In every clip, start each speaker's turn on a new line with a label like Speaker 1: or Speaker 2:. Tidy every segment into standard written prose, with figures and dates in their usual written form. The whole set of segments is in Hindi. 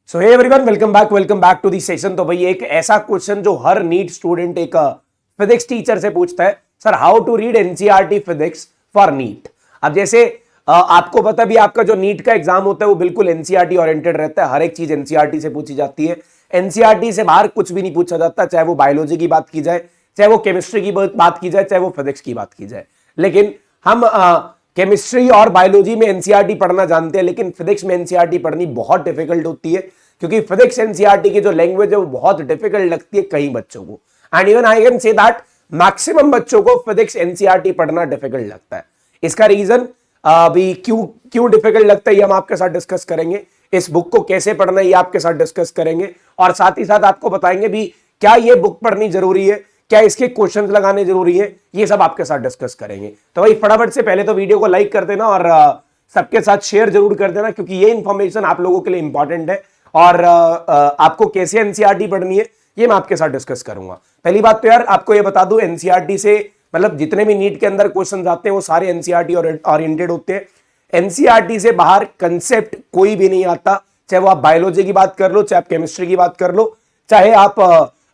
Speaker 1: So hey everyone, welcome back to the session. तो भाई एक ऐसा क्वेश्चन जो हर नीट स्टूडेंट एक फिजिक्स टीचर से पूछता है, sir how to read NCERT physics for NEET. अब जैसे आपको पता भी, आपका जो नीट का एग्जाम होता है वो बिल्कुल एनसीईआरटी ओरिएंटेड रहता है। हर एक चीज एनसीईआरटी से पूछी जाती है। एनसीईआरटी से बाहर कुछ भी नहीं पूछा जाता, चाहे वो बायोलॉजी की बात की जाए, चाहे वो केमिस्ट्री की बात की जाए, चाहे वो फिजिक्स की बात की जाए। लेकिन हम केमिस्ट्री और बायोलॉजी में एनसीईआरटी पढ़ना जानते हैं, लेकिन फिजिक्स में एनसीईआरटी पढ़नी बहुत डिफिकल्ट होती है, क्योंकि फिजिक्स एनसीईआरटी की जो लैंग्वेज है वो बहुत डिफिकल्ट लगती है कई बच्चों को। And even I can say that maximum बच्चों को फिजिक्स एनसीईआरटी पढ़ना डिफिकल्ट लगता है। इसका रीजन अभी क्यों डिफिकल्ट लगता है ये हम आपके साथ डिस्कस करेंगे। इस बुक को कैसे पढ़ना है ये आपके साथ डिस्कस करेंगे, और साथ ही साथ आपको बताएंगे भी क्या ये बुक पढ़नी जरूरी है, क्या इसके क्वेश्चंस लगाने जरूरी है, ये सब आपके साथ डिस्कस करेंगे। तो भाई फटाफट से पहले तो वीडियो को लाइक कर देना और सबके साथ शेयर जरूर कर देना, क्योंकि ये इंफॉर्मेशन आप लोगों के लिए इंपॉर्टेंट है। और आपको कैसे एनसीईआरटी पढ़नी है ये मैं आपके साथ डिस्कस करूंगा। पहली बात तो यार आपको ये बता दूं, एनसीईआरटी से मतलब जितने भी नीट के अंदर क्वेश्चन आते हैं वो सारे एनसीईआरटी ओरिएंटेड होते हैं। एनसीईआरटी से बाहर कंसेप्ट कोई भी नहीं आता, चाहे वो आप बायोलॉजी की बात कर लो, चाहे आप केमिस्ट्री की बात कर लो, चाहे आप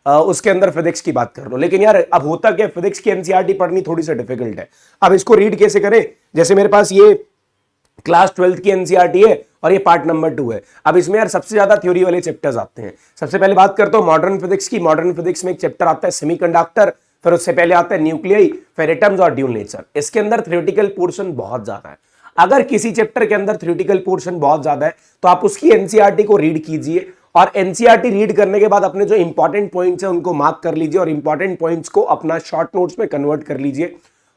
Speaker 1: उसके अंदर फिजिक्स की बात कर लो। लेकिन यार अब होता क्या, फिजिक्स की एनसीईआरटी पढ़नी थोड़ी सी डिफिकल्ट है। अब इसको रीड कैसे करें, जैसे मेरे पास ये क्लास 12th की एनसीईआरटी है और ये पार्ट नंबर 2 है। अब इसमें यार सबसे ज्यादा थ्योरी वाले चैप्टर्स आते हैं। सबसे पहले बात करता हूं मॉडर्न फिजिक्स की। मॉडर्न फिजिक्स में एक चैप्टर आता है सेमीकंडक्टर, फिर उससे पहले आता है न्यूक्लियाई, फिर एटम्स और ड्यूल नेचर। इसके अंदर थ्योरेटिकल पोर्शन बहुत ज्यादा है। अगर किसी चैप्टर के अंदर थ्योरेटिकल पोर्शन बहुत ज्यादा है तो आप उसकी एनसीईआरटी को रीड कीजिए, और एनसीईआरटी रीड करने के बाद अपने जो इंपॉर्टेंट पॉइंट्स हैं उनको मार्क कर लीजिए, और इंपॉर्टेंट पॉइंट्स को अपना शॉर्ट नोट्स में कन्वर्ट कर लीजिए।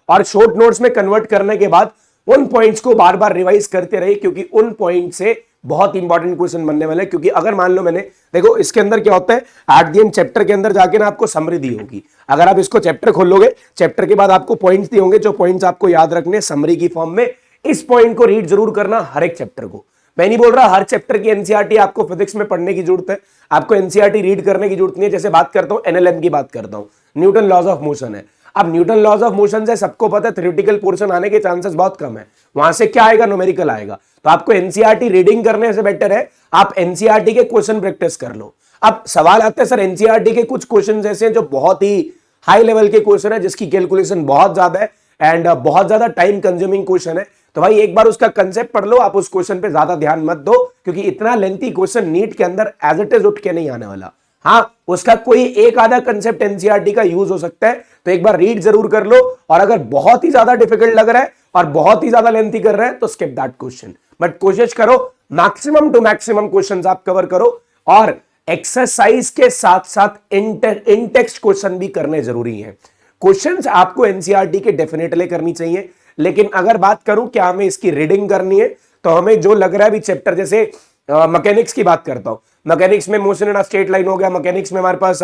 Speaker 1: और शॉर्ट नोट्स में कन्वर्ट करने के बाद उन पॉइंट्स को बार बार रिवाइज करते रहिए, क्योंकि उन पॉइंट से बहुत इंपॉर्टेंट क्वेश्चन बनने वाले हैं। क्योंकि अगर मान लो मैंने, देखो इसके अंदर क्या होता है, एट द एंड चैप्टर के अंदर जाके ना आपको समरी दी होगी। अगर आप इसको चैप्टर खोलोगे, चैप्टर के बाद आपको पॉइंट्स दिए होंगे, जो पॉइंट्स आपको याद रखने समरी की फॉर्म में। इस पॉइंट को रीड जरूर करना हर एक चैप्टर को। मैं नहीं बोल रहा हर चैप्टर की एनसीईआरटी आपको फिजिक्स में पढ़ने की जरूरत है, आपको एनसीईआरटी रीड करने की जरूरत नहीं है। जैसे बात करता हूं एनएलएम की बात करता हूं, न्यूटन लॉज ऑफ मोशन है। अब न्यूटन लॉज ऑफ मोशन से सबको पता है थ्योरेटिकल पोर्शन आने के चांसेस बहुत कम है, वहां से क्या आएगा, न्यूमेरिकल आएगा। तो आपको एनसीईआरटी रीडिंग करने से बेटर है आप एनसीईआरटी के क्वेश्चन प्रैक्टिस कर लो। अब सवाल आता है सर एनसीईआरटी के कुछ क्वेश्चन ऐसे हैं जो बहुत ही हाई लेवल के क्वेश्चन है, जिसकी कैलकुलेशन बहुत ज्यादा है एंड बहुत ज्यादा टाइम कंज्यूमिंग क्वेश्चन है। तो भाई एक बार उसका कंसेप्ट पढ़ लो, आप उस क्वेश्चन पे ज्यादा ध्यान मत दो, क्योंकि इतना लेंथी क्वेश्चन नीट के अंदर एज इट इज उठ के नहीं आने वाला। हाँ, उसका कोई एक आधा कंसेप्ट एनसीईआरटी का यूज हो सकता है, तो एक बार रीड जरूर कर लो। और अगर बहुत ही ज्यादा डिफिकल्ट लग रहा है और बहुत ही ज्यादा लेंथी कर रहा है तो स्किप दैट क्वेश्चन, बट कोशिश करो मैक्सिमम टू मैक्सिमम क्वेश्चंस आप कवर करो। और एक्सरसाइज के साथ साथ इन टेक्स्ट क्वेश्चन भी करने जरूरी है। क्वेश्चंस आपको एनसीईआरटी के डेफिनेटली करनी चाहिए, लेकिन अगर बात करूं क्या हमें इसकी रीडिंग करनी है, तो हमें जो लग रहा है अभी चैप्टर, जैसे मैकेनिक्स की बात करता हूं, मैकेनिक्स में motion in a straight line हो गया, मैकेनिक्स में हमारे पास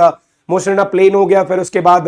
Speaker 1: मोशन इन अ प्लेन हो गया, फिर उसके बाद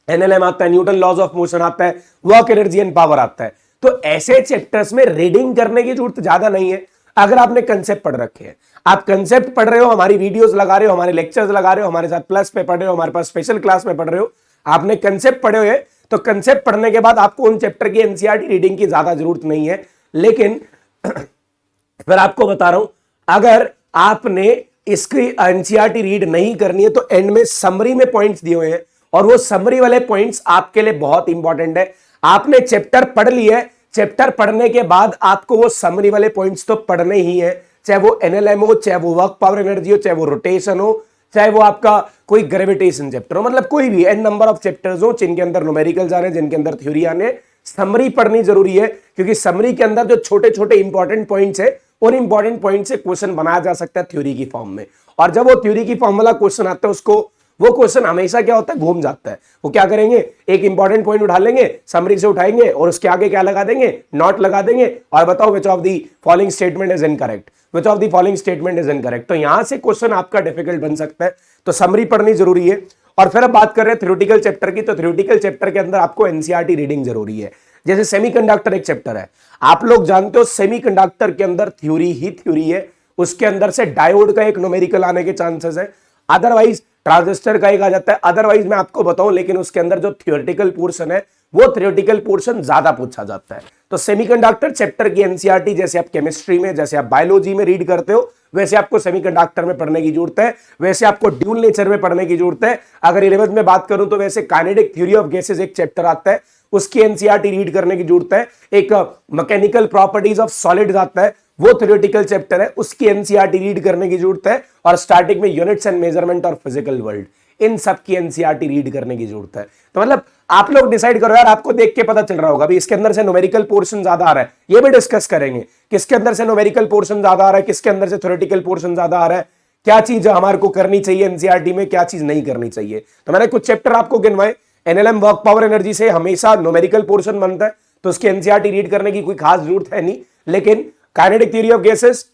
Speaker 1: एनएलएम आता है, न्यूटन लॉज ऑफ मोशन आता है, वर्क एनर्जी एंड पावर आता है। तो ऐसे चैप्टर्स में रीडिंग करने की जरूरत ज्यादा नहीं है, अगर आपने कंसेप्ट पढ़ रखे हैं। आप कंसेप्ट पढ़ रहे हो, हमारी वीडियोस लगा रहे हो, हमारे लेक्चर्स लगा रहे हो, हमारे साथ प्लस पे पढ़ रहे हो, हमारे पास स्पेशल क्लास में पढ़ रहे हो, आपने कंसेप्ट पढ़े हुए, तो कंसेप्ट पढ़ने के बाद आपको उन चैप्टर की एनसीईआरटी रीडिंग की ज्यादा जरूरत नहीं है। लेकिन फिर आपको बता रहा हूं, अगर आपने इसकी एनसीईआरटी रीड नहीं करनी है तो एंड में समरी में पॉइंट्स दिए हुए हैं, और वो समरी वाले पॉइंट्स आपके लिए बहुत इंपॉर्टेंट है। आपने चैप्टर पढ़ लिया है, चैप्टर पढ़ने के बाद आपको वो समरी वाले पॉइंट्स तो पढ़ने ही है, चाहे वो एनएलएम हो, चाहे वो वर्क पावर एनर्जी हो, चाहे वो रोटेशन हो, चाहे वो आपका कोई ग्रेविटेशन चैप्टर हो, मतलब कोई भी एन नंबर ऑफ चैप्टर्स हो जिनके अंदर न्यूमेरिकल्स आने, जिनके अंदर थ्योरी आने, समरी पढ़नी जरूरी है। क्योंकि समरी के अंदर जो छोटे छोटे इंपॉर्टेंट पॉइंट्स है, उन इंपॉर्टेंट पॉइंट से क्वेश्चन बनाया जा सकता है थ्योरी की फॉर्म में। और जब वो थ्योरी की फॉर्म वाला क्वेश्चन आता है, उसको वो क्वेश्चन हमेशा क्या होता है, घूम जाता है। वो क्या करेंगे, एक इंपॉर्टेंट पॉइंट उठा लेंगे, समरी से उठाएंगे और उसके आगे क्या लगा देंगे, नॉट लगा देंगे, और बताओ which of the following statement is incorrect, which of the following statement is incorrect. तो यहां से क्वेश्चन आपका डिफिकल्ट बन सकता है, तो समरी पढ़नी जरूरी है। और फिर अब बात कर रहे हैं थ्योरेटिकल चैप्टर की, तो थ्योरेटिकल चैप्टर के अंदर आपको एनसीईआरटी रीडिंग जरूरी है। जैसे सेमीकंडक्टर एक चैप्टर है, आप लोग जानते हो सेमीकंडक्टर के अंदर थ्योरी ही थ्योरी है, उसके अंदर से डायोड का एक न्यूमेरिकल आने के चांसेस है, अदरवाइज ट्रांजिस्टर का एक आ जाता है। अदरवाइज मैं आपको बताऊं, लेकिन उसके अंदर जो थियोरेटिकल पोर्शन है वो थियोरेटिकल पोर्शन ज्यादा पूछा जाता है। तो सेमीकंडक्टर चैप्टर की एनसीईआरटी जैसे आप केमिस्ट्री में, जैसे आप बायोलॉजी में रीड करते हो, वैसे आपको सेमीकंडक्टर में पढ़ने की जरूरत है, वैसे आपको ड्यूल नेचर में पढ़ने की जरूरत है। अगर 11th में बात करूं तो वैसे काइनेटिक थ्योरी ऑफ गैसेस एक चैप्टर आता है, उसकी एनसीईआरटी रीड करने की जरूरत है। एक मैकेनिकल प्रॉपर्टीज ऑफ सॉलिड्स आता है, वो थ्योरेटिकल चैप्टर है, उसकी एनसीईआरटी रीड करने की जरूरत है। और स्टार्टिंग में यूनिट्स एंड मेजरमेंट और फिजिकल वर्ल्ड, इन सब की एनसीईआरटी रीड करने की जरूरत है। तो मतलब आप लोग डिसाइड करो यार, आपको देख के पता चल रहा होगा अभी इसके अंदर से न्यूमेरिकल पोर्शन ज्यादा आ रहा है, ये भी डिस्कस करेंगे किसके अंदर से न्यूमेरिकल पोर्शन ज्यादा आ रहा है, किसके अंदर से थ्योरेटिकल पोर्शन ज्यादा आ रहा है, क्या चीज हमारे को करनी चाहिए एनसीईआरटी में, क्या चीज नहीं करनी चाहिए। तो मैंने कुछ चैप्टर आपको गिनवाए। एनएलएम वर्क पावर एनर्जी से हमेशा न्यूमेरिकल पोर्शन बनता है, तो उसकी एनसीईआरटी रीड करने की कोई खास जरूरत है नहीं। लेकिन kinetic theory of gases,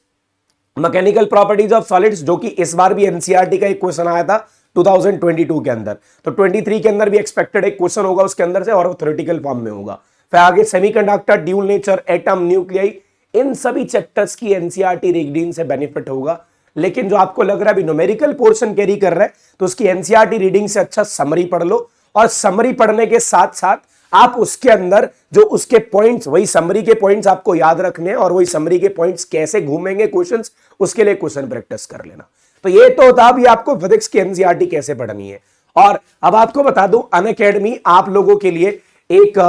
Speaker 1: mechanical properties of solids, जो कि इस बार भी एनसीईआरटी का एक क्वेश्चन आया था 2022 के अंदर, तो 23 के अंदर भी एक्सपेक्टेड एक क्वेश्चन होगा उसके अंदर से, और वो थ्योरेटिकल फॉर्म में होगा। फिर आगे semiconductor, dual nature, atom, nuclei, इन सभी चैप्टर्स की एनसीईआरटी रीडिंग से बेनिफिट होगा। लेकिन जो आपको लग रहा है अभी न्यूमेरिकल पोर्शन कैरी कर रहा है, तो उसकी एनसीईआरटी रीडिंग से अच्छा समरी पढ़ लो, और समरी पढ़ने के साथ साथ आप उसके अंदर जो उसके पॉइंट्स, वही समरी के पॉइंट्स आपको याद रखने हैं, और वही समरी के पॉइंट्स कैसे घूमेंगे क्वेश्चंस, उसके लिए क्वेश्चन प्रैक्टिस कर लेना। तो ये तो था अभी आपको फिजिक्स की एनसीईआरटी कैसे पढ़नी है। और अब आपको बता दूं, अनअकैडमी आप लोगों के लिए एक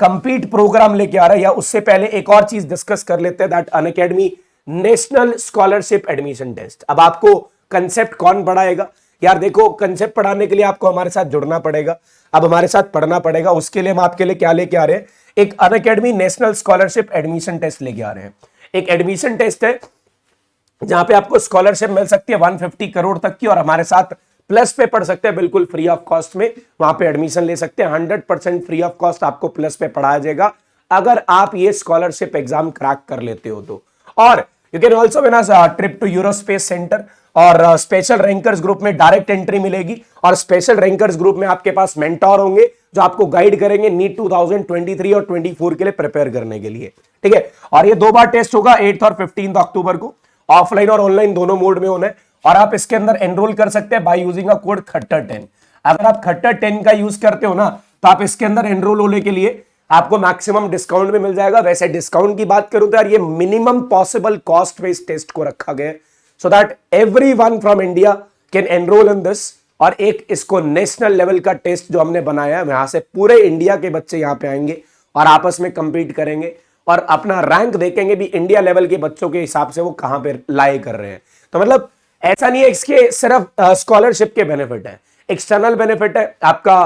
Speaker 1: कंप्लीट प्रोग्राम लेके आ रहा है। या उससे पहले एक और चीज डिस्कस कर लेते हैं, that Unacademy national scholarship admission test. अब आपको कंसेप्ट कौन पढ़ाएगा यार? देखो, कंसेप्ट पढ़ाने के लिए आपको हमारे साथ जुड़ना पड़ेगा, अब हमारे साथ पढ़ना पड़ेगा। उसके लिए हम आपके लिए क्या लेके आ रहे हैं? एक Unacademy national scholarship admission test लेके आ रहे हैं। एक एडमिशन टेस्ट है जहां पे आपको स्कॉलरशिप मिल सकती है 150 करोड़ तक की, और हमारे साथ प्लस पे पढ़ सकते हैं बिल्कुल फ्री ऑफ कॉस्ट में, वहां पे एडमिशन ले सकते हैं। 100% फ्री ऑफ कॉस्ट आपको प्लस पे पढ़ाया जाएगा अगर आप ये स्कॉलरशिप एग्जाम क्रैक कर लेते हो तो। और you can also win a trip to Eurospace centre, और स्पेशल रैंकर्स ग्रुप में डायरेक्ट एंट्री मिलेगी, और स्पेशल रैंकर्स ग्रुप में आपके पास मेंटोर होंगे जो आपको गाइड करेंगे नीट 2023 और 24 के लिए प्रिपेयर करने के लिए। ठीक है, और ये 2 बार टेस्ट होगा, 8 और 15 अक्टूबर को, ऑफलाइन और ऑनलाइन दोनों मोड में होना है। और आप इसके अंदर एनरोल कर सकते हैं बाय यूजिंग अ कोड खट्टर10। अगर आप खट्टर10 का यूज करते हो ना, तो आप इसके अंदर एनरोल होने के लिए आपको मैक्सिमम डिस्काउंट भी मिल जाएगा। वैसे डिस्काउंट की बात करूं तो यार, ये मिनिमम पॉसिबल कॉस्ट पे इस टेस्ट को रखा गया है, so that everyone from India can enrol in this. और एक इसको नेशनल लेवल का टेस्ट जो हमने बनाया है, यहां से पूरे इंडिया के बच्चे यहां पे आएंगे और आपस में कंपीट करेंगे, और अपना रैंक देखेंगे भी इंडिया लेवल के बच्चों के हिसाब से वो कहां पे लाई कर रहे हैं। तो मतलब ऐसा नहीं है इसके सिर्फ स्कॉलरशिप के बेनिफिट है, एक्सटर्नल बेनिफिट है। आपका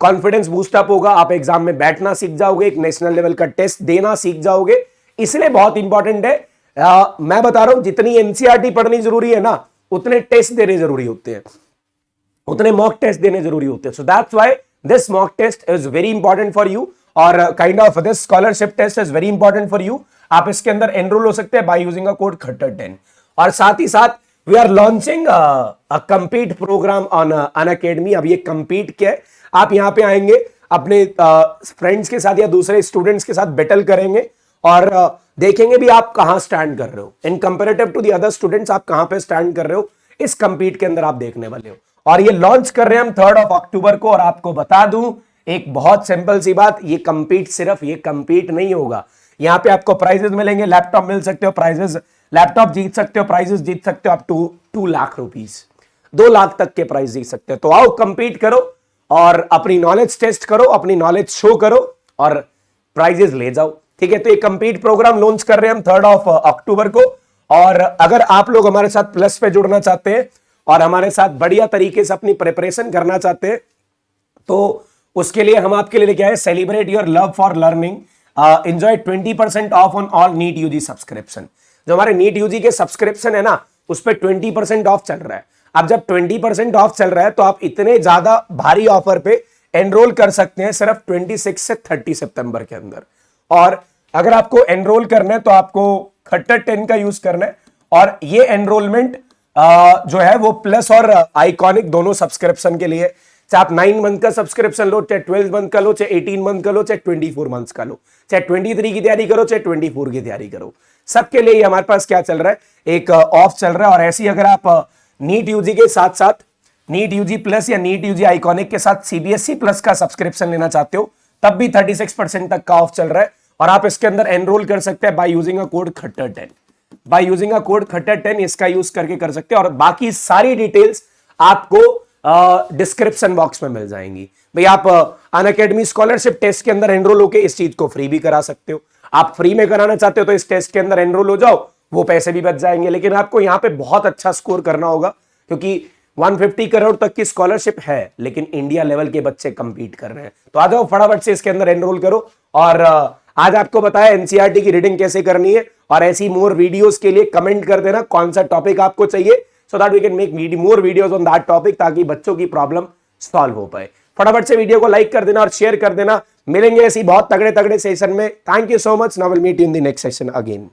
Speaker 1: कॉन्फिडेंस बूस्टअप होगा, आप एग्जाम में बैठना सीख जाओगे, एक नेशनल लेवल का टेस्ट देना सीख जाओगे। इसलिए बहुत इंपॉर्टेंट है, मैं बता रहा हूं, जितनी एनसीईआरटी पढ़नी जरूरी है ना, उतने टेस्ट देने जरूरी होते हैं, उतने मॉक टेस्ट देने जरूरी होते हैं। So that's why this mock test is very important for you, और kind of this scholarship test is very important for you. आप इसके अंदर एनरोल हो सकते हैं बाय यूजिंग अ कोड खट्टर10। और साथ ही साथ we are launching a complete program on Unacademy. अब ये कंप्लीट क्या है? आप यहां पे आएंगे, अपने फ्रेंड्स के साथ या दूसरे स्टूडेंट्स के साथ बैटल करेंगे, और देखेंगे भी आप कहां स्टैंड कर रहे हो in comparative to the other students, आप कहां पे स्टैंड कर रहे हो इस कंपीट के अंदर आप देखने वाले हो। और ये लॉन्च कर रहे हैं हम 3 अक्टूबर को। और आपको बता दूं एक बहुत सिंपल सी बात, ये कंपीट सिर्फ ये कंपीट नहीं होगा, यहां पे आपको प्राइजेस मिलेंगे, लैपटॉप मिल सकते हो, प्राइजेस लैपटॉप जीत सकते हो, प्राइजेस जीत सकते हो up to 2 lakh rupees, 2 lakh तक के प्राइज जीत सकते हो। तो आओ कंपीट करो और अपनी नॉलेज टेस्ट करो, अपनी नॉलेज शो करो और प्राइजेस ले जाओ। ठीक है, तो ये कंपीट प्रोग्राम लॉन्च कर रहे हैं हम 3 अक्टूबर को। और अगर आप लोग हमारे साथ प्लस पे जुड़ना चाहते हैं और हमारे साथ बढ़िया तरीके से अपनी प्रिपरेशन करना चाहते हैं, तो उसके लिए हम आपके लिए लेके आए celebrate your love for learning, enjoy 20% off on all NEET UG subscription. जो हमारे नीट यूजी के सब्सक्रिप्शन है ना, उस पर 20% ऑफ चल रहा है। अब जब 20% ऑफ चल रहा है तो आप इतने ज्यादा भारी ऑफर पे एनरोल कर सकते हैं सिर्फ 26 से 30 सितंबर के अंदर। और अगर आपको एनरोल करना है तो आपको खट्टर10 का यूज करना है। और ये एनरोलमेंट जो है वो प्लस और आइकॉनिक दोनों सब्सक्रिप्शन के लिए, चाहे आप 9 मंथ का सब्सक्रिप्शन लो, चाहे 12 मंथ का लो, चाहे 18 मंथ का लो, चाहे 24 मंथ का लो, चाहे 23 की तैयारी करो, चाहे 24 की तैयारी करो, सबके लिए हमारे पास क्या चल रहा है, एक ऑफ चल रहा है। और ऐसी अगर आप नीट यूजी के साथ साथ नीट यूजी प्लस या नीट यूजी आइकॉनिक के साथ सीबीएसई प्लस का सब्सक्रिप्शन लेना चाहते हो तब भी 36% तक का ऑफ चल रहा है और आप इसके अंदर एनरोल कर सकते हैं बाय यूजिंग अ कोड खट्टर10। बाय यूजिंग अ कोड खट्टर10 इसका यूज करके कर सकते हैं और बाकी सारी डिटेल्स आपको डिस्क्रिप्शन बॉक्स में मिल जाएंगी। भाई आप अनअकैडमी स्कॉलरशिप टेस्ट के अंदर एनरोल होकर इस चीज को फ्री भी करा सकते हो। आप फ्री में कराना चाहते हो तो इस टेस्ट के अंदर एनरोल हो जाओ, वो पैसे भी बच जाएंगे। लेकिन आपको यहां पे बहुत अच्छा स्कोर करना होगा क्योंकि 150 करोड़ तक की स्कॉलरशिप है, लेकिन इंडिया लेवल के बच्चे कंपीट कर रहे हैं। तो आ जाओ फटाफट से इसके अंदर एनरोल करो। और आज आपको बताया एनसीईआरटी की रीडिंग कैसे करनी है और ऐसी मोर वीडियोस के लिए कमेंट कर देना कौन सा टॉपिक आपको चाहिए, so that we can make more videos on that topic, ताकि बच्चों की प्रॉब्लम सॉल्व हो पाए। फटाफट से वीडियो को लाइक कर देना और शेयर कर देना। मिलेंगे ऐसी बहुत तगड़े तगड़े सेशन में। Thank you so much. Now will meet you in the next session again.